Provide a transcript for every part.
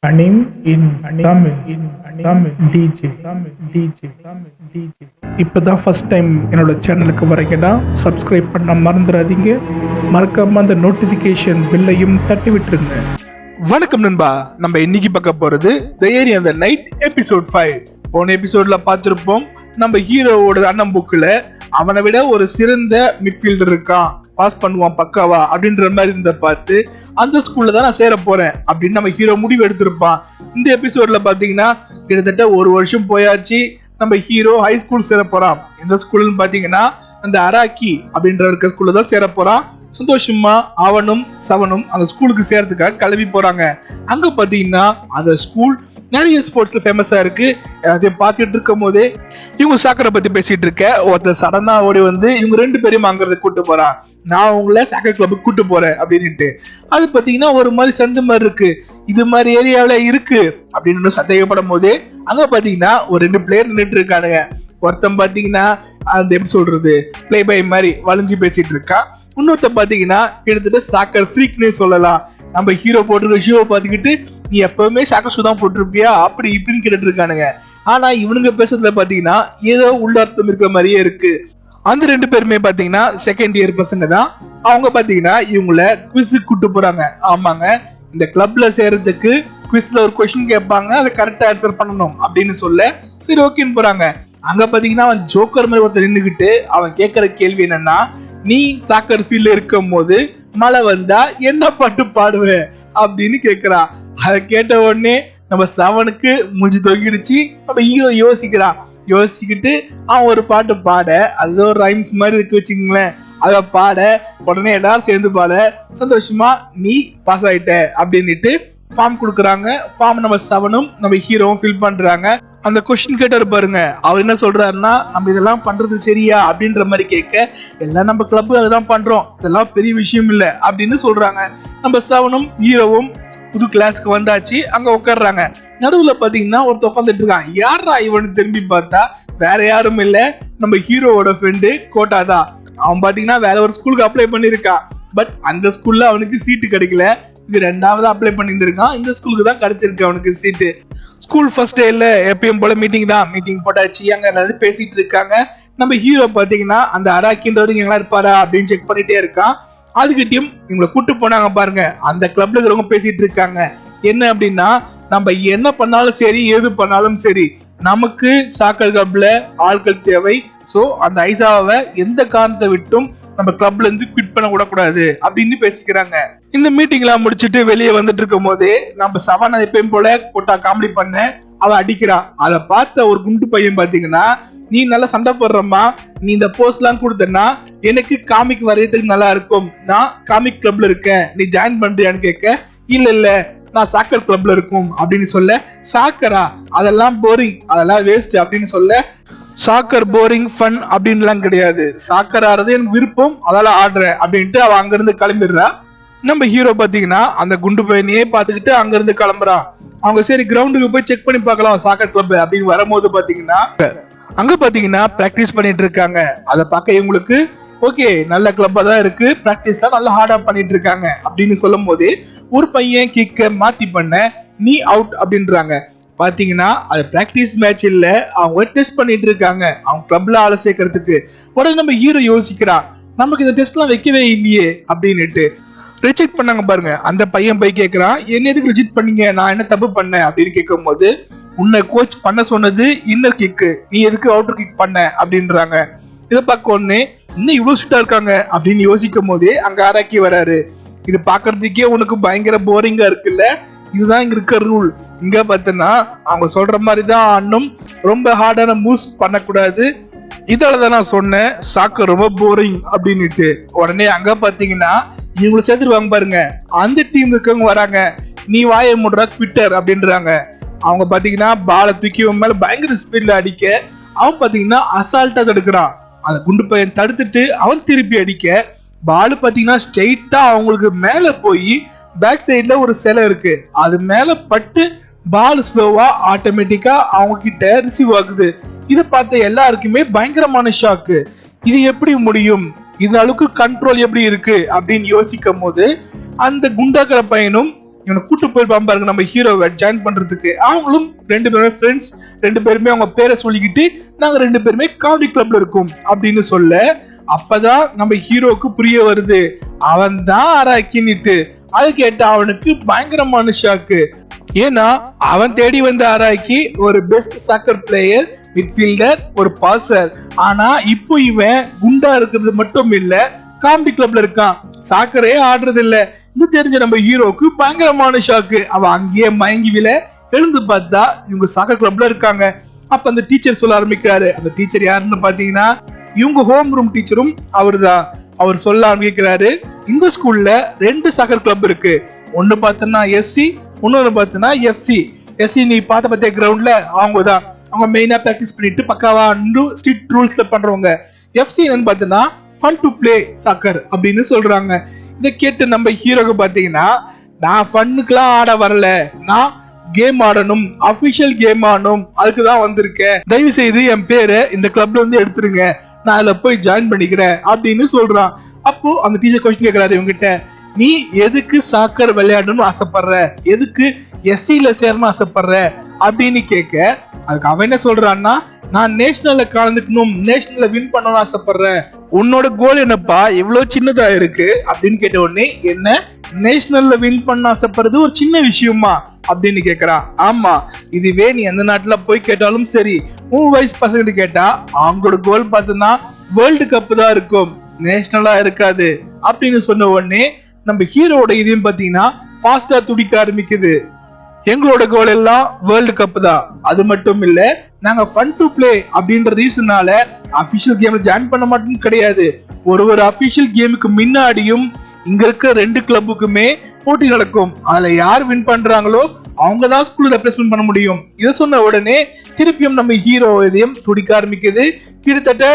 Anim in Tamil DJ. இப்போதான் first time என்னோட சேனலுக்கு வரீங்கன்னா சப்ஸ்கிரைப் பண்ண மறந்துடாதீங்க. மறக்காம அந்த நோட்டிஃபிகேஷன் பில்லையும் தட்டி விட்டுருங்க. வணக்கம் நண்பா, நம்ம இன்னைக்கு பார்க்க போறது the area the night episode 5. போன எபிசோட்ல பார்த்திருப்போம், நம்ம ஹீரோவோட அண்ணன் புக்ல அவனை விட ஒரு சிறந்த மிட்ஃபீல்டர் இருக்கான், பாஸ் பண்ணுவான் பக்காவா அப்படின்ற மாதிரி இருந்த பார்த்து அந்த ஸ்கூல்ல தான் நான் சேர போறேன் அப்படின்னு நம்ம ஹீரோ முடிவு எடுத்திருப்பான். இந்த எபிசோட்ல பாத்தீங்கன்னா கிட்டத்தட்ட ஒரு வருஷம் போயாச்சு, நம்ம ஹீரோ ஹை ஸ்கூல் சேர போறான். எந்த ஸ்கூல்னு பாத்தீங்கன்னா அந்த அராக்கி அப்படின்ற இருக்க ஸ்கூல்ல தான் சேர போறான். சந்தோஷமா அவனும் சவனும் அந்த ஸ்கூலுக்கு சேர்றதுக்காக கிளம்பி போறாங்க. அங்க பாத்தீங்கன்னா அந்த ஸ்கூல் நிறைய ஸ்போர்ட்ஸ்ல ஃபேமஸா இருக்கு. அதை பார்த்துட்டு இருக்கும் போதே இவங்க சாக்கரை பத்தி பேசிட்டு இருக்க ஒருத்தர் சடனா ஓடி வந்து இவங்க ரெண்டு பேரையும் அங்கறதுக்கு கூட்டு போறான். நான் உங்களை சாக்கர் கிளப்புக்கு கூட்டு போறேன் அப்படின்ட்டு. அது பாத்தீங்கன்னா ஒரு மாதிரி சந்து மாதிரி இருக்கு, இது மாதிரி ஏரியாவில இருக்கு அப்படின்னு சந்தேகப்படும் போதே அங்க பாத்தீங்கன்னா ஒரு ரெண்டு பிளேயர் நின்றுட்டு இருக்கானுங்க. ஒருத்தன் பாத்தீங்கன்னா அந்த எப்படி சொல்றது பிளே பை மாதிரி வளைஞ்சு பேசிட்டு இருக்கான். இன்னொருத்த பாத்தீங்கன்னா கிட்டத்தட்ட சாக்கர் ஃப்ரீக்னே சொல்லலாம். நம்ம ஹீரோ போட்டிருக்க ஷூவை பாத்துக்கிட்டு நீ எப்பவுமே சாக்கர் ஷூ தான் போட்டிருப்பியா அப்படி இப்படின்னு கேட்டு இருக்கானுங்க. ஆனா இவனுங்க பேசுறதுல பாத்தீங்கன்னா ஏதோ உள்ளர்த்தம் இருக்கிற மாதிரியே இருக்கு. அந்த ரெண்டு பேருமே பாத்தீங்கன்னா செகண்ட் இயர் பசங்க தான். அவங்க பாத்தீங்கன்னா இவங்கள குவிஸுக்கு கூட்டு போறாங்க. ஆமாங்க, இந்த கிளப்ல சேர்றதுக்கு குவிஸ்ல ஒரு கொஸ்டின் கேட்பாங்க, அதை கரெக்டா ஆன்சர் பண்ணணும் அப்படின்னு சொல்ல சரி ஓகேன்னு போறாங்க. அங்க பாத்தீங்கன்னா அவன் ஜோக்கர் மாதிரி ஒருத்தர் நின்னுகிட்டு அவன் கேட்கிற கேள்வி என்னன்னா, நீ சாக்கர் ஃபீல்ட்ல இருக்கும் போது மழை வந்தா என்ன பாட்டு பாடுவ அப்படின்னு கேக்குறான். அதை கேட்ட உடனே நம்ம சவனுக்கு முடிஞ்சு தொங்கிடுச்சு. நம்ம ஹீரோ யோசிச்சுக்கிட்டு அவன் ஒரு பாட்டு பாட, அது ஒரு ரைம்ஸ் மாதிரி இருக்கு வச்சுக்கோங்களேன். அத பாட உடனே எல்லாரும் சேர்ந்து பாட சந்தோஷமா நீ பாஸ் ஆயிட்ட அப்படின்னுட்டு ஃபார்ம் கொடுக்குறாங்க. ஃபார்ம் நம்ம சவனும் நம்ம ஹீரோவும் ஃபில் பண்றாங்க. அந்த கொஸ்டின் கேட்டாரு பாருங்க, அவர் என்ன சொல்றாருன்னா, நம்ம இதெல்லாம் பண்றது சரியா அப்படின்ற மாதிரி கேட்க, எல்லாம் நம்ம கிளப் அதுதான் பண்றோம், இதெல்லாம் பெரிய விஷயம் இல்ல அப்படின்னு சொல்றாங்க. நம்ம சவனும் ஹீரோவும் புது கிளாஸ்க்கு வந்தாச்சு. அங்க உட்காடுறாங்க. நடுவுல பாத்தீங்கன்னா ஒருத்த உட்காந்துட்டு இருக்கான். யாரா இவனு திரும்பி பார்த்தா வேற யாரும் இல்ல, நம்ம ஹீரோவோட ஃப்ரெண்டு கோட்டா தான். அவன் பாத்தீங்கன்னா வேற ஒரு ஸ்கூலுக்கு அப்ளை பண்ணிருக்கான். பட் அந்த ஸ்கூல்ல அவனுக்கு சீட்டு கிடைக்கல. இது ரெண்டாவது அப்ளை பண்ணியிருந்திருக்கான், இந்த ஸ்கூலுக்கு தான் கிடைச்சிருக்கு அவனுக்கு சீட்டு. ஸ்கூல் ஃபர்ஸ்ட் டேல எப்பயும் போல மீட்டிங் போட்டாச்சு. அங்க எல்லாரும் பேசிட்டு இருக்காங்க. நம்ம ஹீரோ பாத்தீங்கன்னா அந்த அராக்கின்றவங்க எங்களா இருப்பாரா அப்படின்னு செக் பண்ணிட்டே இருக்கான். அதுக்கிட்டையும் இவங்களை கூட்டு போனாங்க பாருங்க. அந்த கிளப்ல இருக்கிறவங்க பேசிட்டு இருக்காங்க. என்ன அப்படின்னா, நம்ம என்ன பண்ணாலும் சரி எது பண்ணாலும் சரி நமக்கு சாக்கர் கிளப்ல ஆட்கள் தேவை. சோ அந்த ஐசாவை எந்த காரணத்தை விட்டும் நம்ம கிளப்ல இருந்து குவிட் பண்ண விடக்கூடாது அப்படின்னு பேசிக்கிறாங்க. இந்த மீட்டிங்லாம் முடிச்சுட்டு வெளியே வந்துட்டு இருக்கும் போதே நம்ம சவானா எப்பயும் போல கொட்டா காமெடி பண்ண அவன் அடிக்கிறான். அதை பார்த்த ஒரு குண்டு பையன் பாத்தீங்கன்னா, நீ நல்லா சண்டை போடுறமா, நீ இந்த போஸ்ட் எல்லாம் கொடுத்தனா எனக்கு காமிக் வரையறதுக்கு நல்லா இருக்கும், நான் காமிக் கிளப்ல இருக்கேன், நீ ஜாயின் பண்றியான்னு கேட்க, இல்ல நான் சாக்கர் கிளப்ல இருக்கும் அப்படின்னு சொல்ல, சாக்கரா அதெல்லாம் போரிங், அதெல்லாம் வேஸ்ட் அப்படின்னு சொல்ல, சாக்கர் போரிங் ஃபன் அப்படின்லாம் கிடையாது, சாக்கர் ஆடுறது எனக்கு விருப்பம் அதால ஆடுறேன் அப்படின்ட்டு அவன் அங்கிருந்து கிளம்பிடுறா. நம்ம ஹீரோ பாத்தீங்கன்னா அந்த குண்டு பையனையே பாத்துக்கிட்டு அங்கிருந்து கிளம்புறான். அவங்க சரி கிரவுண்டுக்கு போய் செக் பண்ணி பார்க்கலாம் சாக்கர் கிளப் அப்படின்னு வரும்போது பாத்தீங்கன்னா அங்க பாத்தீங்கன்னா பிராக்டிஸ் பண்ணிட்டு இருக்காங்க. அதை பார்க்க இவங்களுக்கு ஓகே நல்ல கிளப்பா தான் இருக்கு, பிராக்டிஸ் தான் நல்லா ஹார்டா பண்ணிட்டு இருக்காங்க அப்படின்னு சொல்லும் போது ஒரு பையன் கிக்க மாத்தி பண்ண நீ அவுட் அப்படின்றாங்க. பாத்தீங்கன்னா அது பிராக்டிஸ் மேட்ச் இல்ல, அவங்க டெஸ்ட் பண்ணிட்டு இருக்காங்க அவங்க கிளப்ல ஆள சேர்க்கறதுக்கு. உடனே நம்ம ஹீரோ யோசிக்கிறான், நமக்கு இந்த டெஸ்ட் எல்லாம் வைக்கவே இல்லையே அப்படின்னுட்டு. ரிஜெக்ட் பண்ணாங்க பாருங்க. அந்த பையன் போய் கேட்கிறான், என்ன எதுக்கு ரிஜெக்ட் பண்ணீங்க, நான் என்ன தப்பு பண்ணேன் அப்படின்னு கேட்கும் போது, உன்னை கோச் பண்ண சொன்னது இன்னர் கிக்கு, நீ எதுக்கு அவுட்டர் கிக் பண்ண அப்படின்றாங்க. இதை பார்க்க உடனே இன்னும் இவ்வளவு ஸ்ட்ரிக்டா இருக்காங்க அப்படின்னு யோசிக்கும் போதே அங்க ஆராக்கி வராரு. இது பாக்குறதுக்கே உனக்கு பயங்கர போரிங்கா இருக்குல்ல, இதுதான் இங்க இருக்க ரூல். இங்க பார்த்தனா அவங்க சொல்ற மாதிரிதான் ஆடணும், ரொம்ப ஹார்டான மூவ்ஸ் பண்ணக்கூடாது, இதாலதான் நான் சொன்னேன் சாக்கர் ரொம்ப போரிங் அப்படின்னுட்டு. உடனே அங்க பாத்தீங்கன்னா இவங்களை சேர்த்துருவாங்க பாருங்க. அந்த டீம்ல இருக்கவங்க வராங்க, நீ வாயை முடுறா ட்விட்டர் அப்படின்றாங்க. அவங்க பாத்தீங்கன்னா பாலை தூக்கி மேல பயங்கர ஸ்பீட்ல அடிக்க, அவன் பாத்தீங்கன்னா அசால்ட்டா தடுக்கிறான். அந்த குண்டு பையன் தடுத்துட்டு அவன் திருப்பி அடிக்க, பால் பாத்தீங்கன்னா ஸ்ட்ரெயிட்டா அவங்களுக்கு மேல போய் பேக் சைட்ல ஒரு சிலை இருக்கு, அது மேல பட்டு பால் ஸ்லோவா ஆட்டோமேட்டிக்கா அவங்க கிட்ட ரிசீவ் ஆகுது. இதை பார்த்த எல்லாருக்குமே பயங்கரமான ஷாக்கு. இது எப்படி முடியும், இது அளவுக்கு கண்ட்ரோல் எப்படி இருக்கு அப்படின்னு யோசிக்கும் போது அந்த குண்டாக்கிற பையனும் இவனை கூட்டு போயிருப்பான் பாருங்க நம்ம ஹீரோவை ஜாயின் பண்றதுக்கு. அவங்களும் 2 பேருமே ஃப்ரெண்ட்ஸ், 2 பேருமே அவங்க பேரை சொல்லிக்கிட்டு நாங்க 2 பேருமே காமெடி கிளப்ல இருக்கோம் அப்படின்னு சொல்ல, அப்பதான் நம்ம ஹீரோக்கு புரிய வருது அவன் தான் அராக்கின்னுட்டு. அது கேட்ட அவனுக்கு பயங்கரமான ஷாக்கு. ஏன்னா அவன் தேடி வந்த அராக்கி ஒரு பெஸ்ட் சாக்கர் பிளேயர், மிட்ஃபீல்டர், ஒரு பாசர். ஆனா இப்போ இவன் குண்டா இருக்கிறது மட்டும் இல்ல, காமெடி கிளப்ல இருக்கான், சாக்கரே ஆடுறது இல்ல. இது தெரிஞ்ச நம்ம ஹீரோக்கு பயங்கரமான ஷாக்கு. அவன் அங்கேயே மயங்கி விழ எழுந்து பார்த்தா இவங்க சாக்கர் கிளப்ல இருக்காங்க. அப்ப அந்த டீச்சர் சொல்ல ஆரம்பிக்கிறாரு. அந்த டீச்சர் யாருன்னு பாத்தீங்கன்னா இவங்க ஹோம் ரூம் டீச்சரும் அவர்தான். அவர் சொல்ல ஆரம்பிக்கிறாரு, இந்த ஸ்கூல்ல 2 சாக்கர் கிளப் இருக்கு. ஒன்னு பார்த்தனா எஸ்சி, இன்னொன்னு பார்த்தனா எஃப்சி. எஸ்சி நீ பார்த்த கிரவுண்ட்ல அவங்கதான், அவங்க மெயினா பிராக்டிஸ் பண்ணிட்டு பக்காவா ஸ்ட்ரிக்ட் ரூல்ஸ்ல பண்றவங்க. எஃப்சி என்னன்னு பார்த்தனா ஃபன் டு பிளே சாக்கர் அப்படின்னு சொல்றாங்க. இதை கேட்டு நம்ம ஹீரோக்கு பாத்தீங்கன்னா, நான் ஃபன்னுக்குலாம் ஆட வரல, நான் கேம் ஆடணும், அபிஷியல் கேம் ஆடணும், அதுக்குதான் வந்திருக்கேன். தயவு செய்து என் பேரை இந்த கிளப்ல வந்து எடுத்துருங்க, நான் அதுல போய் ஜாயின் பண்ணிக்கிறேன் அப்படின்னு சொல்றான். அப்போ அந்த டீச்சர் கொஸ்டின் கேட்கிறாரு இவங்கிட்ட, நீ எதுக்கு சாக்கர் விளையாடணும்னு ஆசைப்படுற, எதுக்கு எஸ்சில சேரணும் ஆசைப்படுற அப்படின்னு கேட்க, அதுக்கு அவன் என்ன சொல்றான்னா, நான் நேஷனல்ல கலந்துக்கணும், நேஷனல்ல வின் பண்ணணும்னு ஆசைப்படுறேன். உன்னோட கோல் என்னப்பா இவ்வளவு சின்னதா இருக்கு அப்படின்னு கேட்ட உடனே, என்ன நேஷனல்ல வின் பண்ண ஆசைப்படுறது ஒரு சின்ன விஷயமா அப்படின்னு கேக்குறான். ஆமா, இதுவே நீ எந்த நாட்டுல போய் கேட்டாலும் சரி, உன் வயசு பசங்க கேட்டா அவங்களோட கோல் பார்த்தோம்னா வேர்ல்டு கப் தான் இருக்கும், நேஷனலா இருக்காது அப்படின்னு சொன்ன உடனே நம்ம ஹீரோட இதையும் பாத்தீங்கன்னா ஃபாஸ்டா துடிக்க ஆரம்பிக்குது. எங்களோட கோல் எல்லாம் வேர்ல்டு கப் தான், அது மட்டும் இல்ல நாங்க ஃபன் டு பிளே அப்படின்ற ரீசனால அபிஷியல் கேம்ல ஜாயின் பண்ண மாட்டோம் கிடையாது. ஒரு அபிஷியல் கேமுக்கு முன்னாடியும் இங்க இருக்க 2 கிளப்புக்குமே போட்டி நடக்கும். அதுல யார் வின் பண்றாங்களோ அவங்க தான் ஸ்கூல்ல ரெப்ரசென்ட் பண்ண முடியும். இதை சொன்ன உடனே திருப்பியும் நம்ம ஹீரோ இதயம் துடிக்க ஆரம்பிக்குது. கிட்டத்தட்ட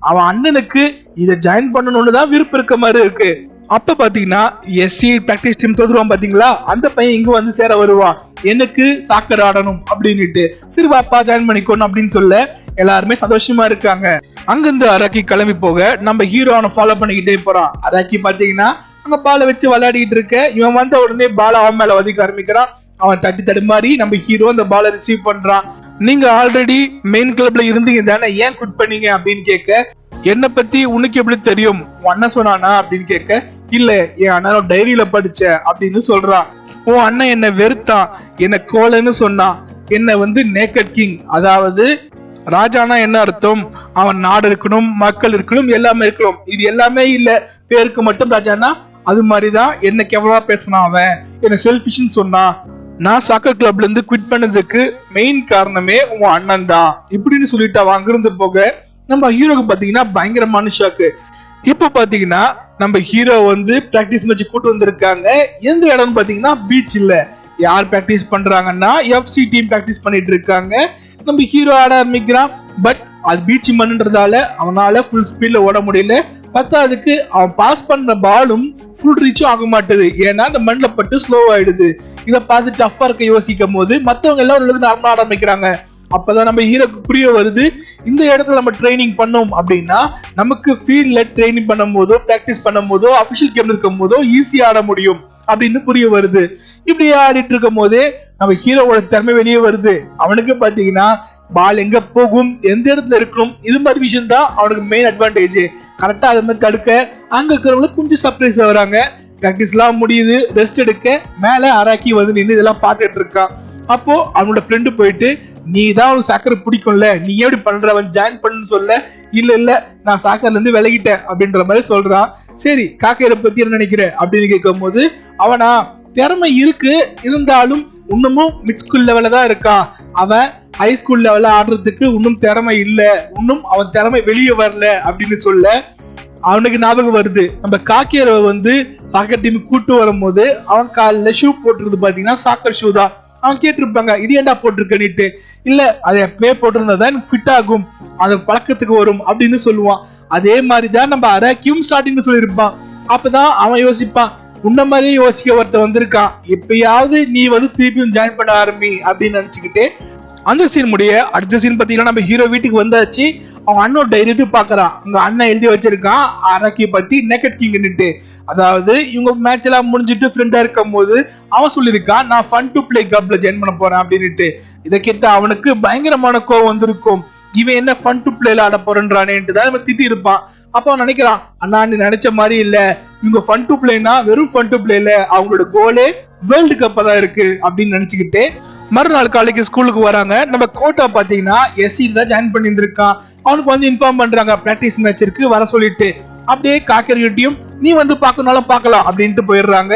அவன் அண்ணனுக்கு இதை ஜாயின் பண்ணணும்னு தான் விருப்பம் இருக்க மாதிரி இருக்கு. அப்ப பாத்தீங்கன்னா எஸ்சி பிராக்டிஸ் டீம் தோத்துருவான் பாத்தீங்களா, அந்த பையன் இங்க வந்து சேர வருவான், எனக்கு சாக்கர் ஆடணும் அப்படின்னுட்டு. சரி வாப்பா ஜாயின் பண்ணிக்கணும் அப்படின்னு சொல்ல எல்லாருமே சந்தோஷமா இருக்காங்க. அங்கிருந்து அராக்கி கிளம்பி போக நம்ம ஹீரோ அவனை ஃபாலோ பண்ணிக்கிட்டே போறான். அராக்கி பாத்தீங்கன்னா அங்க பாலை வச்சு விளையாடிட்டு இருக்க, இவன் வந்த உடனே பாலை அவன் மேல ஒதுக்க ஆரம்பிக்கிறான். அவன் தடுமாறி நம்ம ஹீரோ அந்த பாலை ரிசீவ் பண்றான். நீங்க ஆல்ரெடி மெயின் கிளப்ல இருந்தீங்க தானே, ஏன் குட் பண்ணீங்க அப்படின்னு கேட்க, என்ன பத்தி உனக்கு எப்படி தெரியும், அண்ணன் சொன்னானா அப்படின்னு கேட்க, இல்ல என் அண்ணனோட டைரியில படிச்ச அப்படின்னு சொல்றான். உன் அண்ணன் என்ன வெறுத்தான், என்ன கோலன்னு சொன்னான், என்ன வந்து நேக்கட் கிங், அதாவது ராஜானா என்ன அர்த்தம், அவன் நாடு இருக்கணும், மக்கள் இருக்கணும், எல்லாமே இருக்கணும், இது எல்லாமே இல்ல, பேருக்கு மட்டும் ராஜானா. அது மாதிரிதான் என்ன கேவலமா பேசினான், அவன் என்ன செல்ஃபிஷ்னு சொன்னான். நான் சாக்கர் கிளப்ல இருந்து குவிட் பண்ணதுக்கு மெயின் காரணமே உன் அண்ணன் தான் இப்படின்னு சொல்லிட்டு அவன் அங்கிருந்து போக நம்ம ஹீரோக்கு பாத்தீங்கன்னா பயங்கரமான ஷாக்கு. இப்ப பாத்தீங்கன்னா நம்ம ஹீரோ வந்து பிராக்டிஸ் மேட்ச் கூட்டு வந்திருக்காங்க. எந்த இடம்னு பாத்தீங்கன்னா பீச் இல்ல, யார் பிராக்டிஸ் பண்றாங்கன்னா எஃப்சி டீம் பிராக்டிஸ் பண்ணிட்டு இருக்காங்க. நம்ம ஹீரோ ஆட ஆரம்பிக்கிறான். பட் அது பீச் மண்ணுன்றதால அவனால ஃபுல் ஸ்பீட்ல ஓட முடியல. பத்தாவதுக்கு அவன் பாஸ் பண்ற பாலும் ஃபுல் ரீச்சும் ஆக மாட்டேது, ஏன்னா அந்த மண்ணில் பட்டு ஸ்லோ ஆயிடுது. இதை பார்த்து டஃபா இருக்க யோசிக்கும் போது மத்தவங்க எல்லாரும் நார்மலா ஆரம்பிக்கிறாங்க. அப்பதான் நம்ம ஹீரோக்கு புரிய வருது, இந்த இடத்துல நம்ம ட்ரைனிங் பண்ணோம் அப்படின்னா நமக்கு ஃபீல்ட்ல ட்ரைனிங் பண்ணும் போதோ பிராக்டிஸ் பண்ணும் போதோ அபிஷியல் கேம் இருக்கும் போதோ ஈஸியா ஆட முடியும் அப்படின்னு புரிய வருது. இப்படி ஆடிட்டு இருக்கும் போதே நம்ம ஹீரோவோட திறமை வெளியே வருது. அவனுக்கு பாத்தீங்கன்னா பால் எங்க போகும், எந்த இடத்துல இருக்கணும், இது மாதிரி விஷயம் தான் அவனுக்கு மெயின் அட்வான்டேஜ். கரெக்டா அது மாதிரி தடுக்க அங்க இருக்கிறவங்களுக்கு கொஞ்சம் சர்ப்ரைஸ் வராங்க. பிராக்டிஸ் எல்லாம் முடியுது, ரெஸ்ட் எடுக்க மேல அராக்கி வந்து நின்று இதெல்லாம் பார்த்துட்டு இருக்கான். அப்போ அவனோட ஃப்ரெண்டு போயிட்டு, நீ தான் அவனுக்கு சாக்கரை பிடிக்கும்ல, நீ எப்படி பண்ற, அவன் ஜாயின் பண்ணுன்னு சொல்ல, இல்ல நான் சாக்கர்ல இருந்து விலகிட்டேன் அப்படின்ற மாதிரி சொல்றான். சரி காக்கையரை பத்தி என்ன நினைக்கிற அப்படின்னு கேட்கும் போது, அவனா திறமை இருக்கு, இருந்தாலும் இன்னமும் மிட் ஸ்கூல் லெவல்ல தான் இருக்கான், அவன் ஹை ஸ்கூல் லெவல்ல ஆடுறதுக்கு இன்னும் திறமை இல்ல, இன்னும் அவன் திறமை வெளியே வரல அப்படின்னு சொல்ல அவனுக்கு ஞாபகம் வருது, நம்ம காக்கையரை வந்து சாக்கர் டீம் கூட்டு வரும்போது அவன் காலில் ஷூ போட்டுருது பாத்தீங்கன்னா சாக்கர் ஷூ தான். அவன் கேட்டிருப்பாங்க இது ஏன்டா போட்டிருக்கன்னுட்டு, இல்ல அதை எப்பவே போட்டிருந்தா எனக்கு ஃபிட் ஆகும், அது பழக்கத்துக்கு வரும் அப்படின்னு சொல்லுவான். அதே மாதிரிதான் நம்ம அராக்கியும் ஸ்டார்டிங் சொல்லியிருப்பான். அப்பதான் அவன் யோசிப்பான், உன்ன மாதிரியே யோசிக்க ஒருத்தர் வந்திருக்கான், எப்பயாவது நீ வந்து திருப்பியும் ஜாயின் பண்ண ஆரம்பி அப்படின்னு நினைச்சுக்கிட்டு அந்த சீன் முடிய அடுத்த சீன் பாத்தீங்கன்னா நம்ம ஹீரோ வீட்டுக்கு வந்தாச்சு. அவங்க அண்ணோட டைரி பாக்குறான், உங்க அண்ணன் எழுதி வச்சிருக்கான் அராக்கி பத்தி நேக்கட் கிங்னுட்டு. அதாவது இவங்க மேட்ச் எல்லாம் முடிஞ்சிட்டு ஃப்ரெண்டா இருக்கும் போது அவன் சொல்லியிருக்கான், நான் ஃபன் டு பிளே கிளப்ல ஜாயின் பண்ண போறேன் அப்படின்னுட்டு. இதை கேட்ட அவனுக்கு பயங்கரமான கோவம் வந்திருக்கும். இவன் என்ன ஃபன் டு பிளேல ஆட போறேன்றானேன்ட்டு தான் இவன் திட்டி இருப்பான். அப்ப அவன் நினைக்கிறான், அண்ணா நீ நினைச்ச மாதிரி இல்ல, இவங்க ஃபன் டு பிளேனா வெறும் ஃபன் டு பிளேல அவங்களோட கோலே வேர்ல்டு கப்பா தான் இருக்கு அப்படின்னு நினைச்சுக்கிட்டு மறுநாள் காலைக்கு ஸ்கூலுக்கு வராங்க. நம்ம கோட்டா பாத்தீங்கன்னா எஸ்சி தான் ஜாயின் பண்ணி இருந்திருக்கான். அவனுக்கு வந்து இன்ஃபார்ம் பண்றாங்க பிராக்டிஸ் மேட்ச் இருக்கு வர சொல்லிட்டு. அப்படியே காக்கர்கிட்டயும் நீ வந்து பாக்கனாலும் பாக்கலாம் அப்படின்ட்டு போயிடுறாங்க.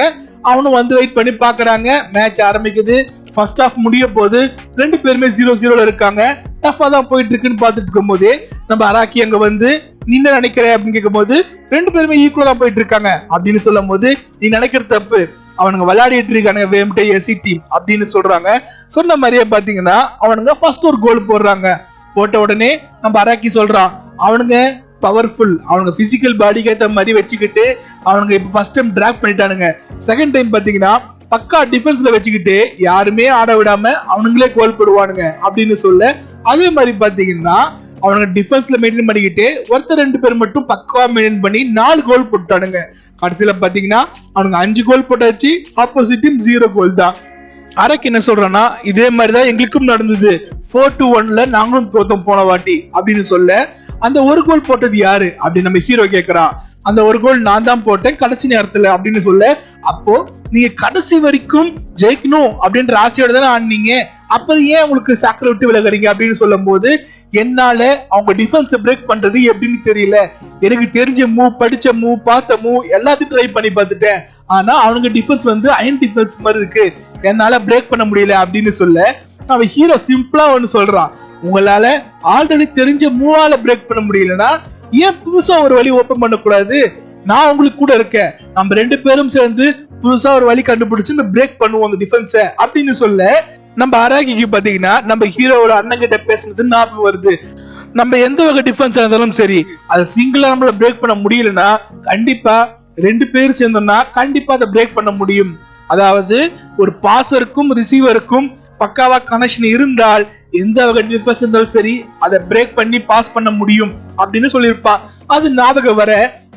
அவனும் வந்து வெயிட் பண்ணி பாக்குறாங்க. மேட்ச் ஆரம்பிக்குது. ஃபர்ஸ்ட் ஹாஃப் முடிய போது 2 பேருமே 0-0 இருக்காங்க. டஃபா தான் போயிட்டு இருக்குன்னு பாத்துட்டு இருக்கும் போதே நம்ம அராக்கி அங்க வந்து நீ என்ன நினைக்கிற அப்படின்னு கேட்கும் போது 2 பேருமே ஈக்குவலா போயிட்டு இருக்காங்க அப்படின்னு சொல்லும் போது, நீ நினைக்கிறது தப்பு, அவனுங்க விளையாடிட்டு இருக்கானுங்க வேம்டே எஸ்சி டீம் அப்படின்னு சொல்றாங்க. சொன்ன மாதிரியே பாத்தீங்கன்னா அவனுங்க ஃபர்ஸ்ட் ஒரு கோல் போடுறாங்க. போட்ட உடனே நம்ம அராக்கி சொல்றான், அவனுங்க பவர்ஃபுல், அவனுங்க பிசிக்கல் பாடிக்கு ஏத்த மாதிரி வச்சுக்கிட்டு அவனுங்க இப்ப ஃபர்ஸ்ட் டைம் டிராப் பண்ணிட்டானுங்க. செகண்ட் டைம் பாத்தீங்கன்னா பக்கா டிஃபென்ஸ்ல வச்சுக்கிட்டு யாருமே ஆட விடாம அவனுங்களே கோல் போடுவானுங்க அப்படின்னு சொல்ல, அதே மாதிரி பாத்தீங்கன்னா அவனுங்க டிஃபென்ஸ்ல மெயின்டைன் பண்ணிக்கிட்டு ஒருத்தர் 2 பேர் மட்டும் பக்கா மெயின்டைன் பண்ணி 4 கோல் போட்டானுங்க. கடைசியில பாத்தீங்கன்னா அவனுங்க 5 கோல் போட்டாச்சு, ஆப்போசிட் டீம் 0 கோல் தான். அரக்கு என்ன சொல்றான்னா, இதே மாதிரிதான் எங்களுக்கும் நடந்தது, 4-1 நாங்களும் தோத்தோம் போன வாட்டி அப்படின்னு சொல்ல, அந்த ஒரு கோல் போட்டது யாரு அப்படின்னு நம்ம ஹீரோ கேக்குறான். அந்த ஒரு கோல் நான் தான் போட்டேன் கடைசி நேரத்துல அப்படின்னு சொல்ல, அப்போ நீங்க கடைசி வரைக்கும் ஜெயிக்கணும் அப்படின்ற ஆசையோட தானே ஆனீங்க, அப்புறம் ஏன் உங்களுக்கு சாக்கரை விட்டு விலகுறீங்க அப்படின்னு சொல்லும் போது, என்னால அவங்க டிஃபென்ஸ் பிரேக் பண்றது எப்படின்னு தெரியல, எனக்கு தெரிஞ்ச மூவ், படிச்ச மூவ், பார்த்த மூவ் எல்லாத்தையும் ட்ரை பண்ணி பார்த்துட்டேன், ஆனா அவனுங்க டிஃபென்ஸ் வந்து அயன் டிஃபென்ஸ் மாதிரி இருக்கு, என்னால பிரேக் பண்ண முடியல அப்படின்னு சொல்ல, அவன் ஹீரோ சிம்பிளா ஒன்னு சொல்றான், உங்களால ஆல்ரெடி தெரிஞ்ச மூவால பிரேக் பண்ண முடியலன்னா ஏன் புதுசா ஒரு வழி ஓபன் பண்ணக்கூடாது, நான் உங்களுக்கு கூட இருக்கேன், நம்ம 2 பேரும் சேர்ந்து புதுசா ஒரு வழி கண்டுபிடிச்சு இந்த பிரேக் பண்ணுவோம் அந்த டிஃபென்ஸ அப்படின்னு சொல்ல, நம்ம அராகிக்கு பாத்தீங்கன்னா நம்ம ஹீரோவோட அண்ணன் கிட்ட பேசுனது ஞாபகம் வருது. நம்ம எந்த வகை டிஃபென்ஸ் இருந்தாலும் சரி, அதை சிங்கிளா நம்மள பிரேக் பண்ண முடியலன்னா கண்டிப்பா 2 பேர் சேர்ந்தோம்னா கண்டிப்பா அதை பிரேக் பண்ண முடியும். அதாவது ஒரு பாசருக்கும் ரிசீவருக்கும் பக்காவா கனெக்ஷன் இருந்தால் எந்த வகை டிஃபென்ஸ் இருந்தாலும் சரி அதை பிரேக் பண்ணி பாஸ் பண்ண முடியும் அப்படின்னு சொல்லியிருப்பான். அது ஞாபகம் வர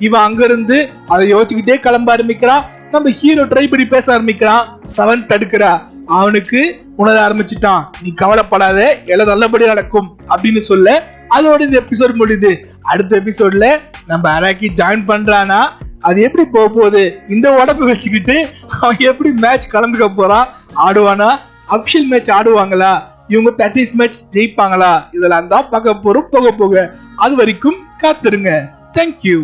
இவன் அங்க இருந்து அதை யோசிச்சுக்கிட்டே கிளம்ப ஆரம்பிக்கிறான். நம்ம ஹீரோ ட்ரை பண்ணி பேச ஆரம்பிக்கிறான். 7 தடுக்கிறா, அவனுக்கு உணர ஆரம்பிச்சுட்டான், நீ கவலைப்படாத எல்லாம் நல்லபடியா நடக்கும் அப்படின்னு சொல்ல, அதோட இந்த எபிசோட் முடியுது. அடுத்த எபிசோட்ல நம்ம அராக்கி ஜாயின் பண்றானா, அது எப்படி போக போகுது, இந்த உடம்பு வச்சுக்கிட்டு அவன் எப்படி மேட்ச் கலந்துக்க போறான், ஆடுவானா, அபிஷியல் மேட்ச் ஆடுவாங்களா, இவங்க பிராக்டிஸ் மேட்ச் ஜெயிப்பாங்களா, இதெல்லாம் தான் பார்க்க போறோம் போக போக. அது வரைக்கும் காத்துருங்க. தேங்க்யூ.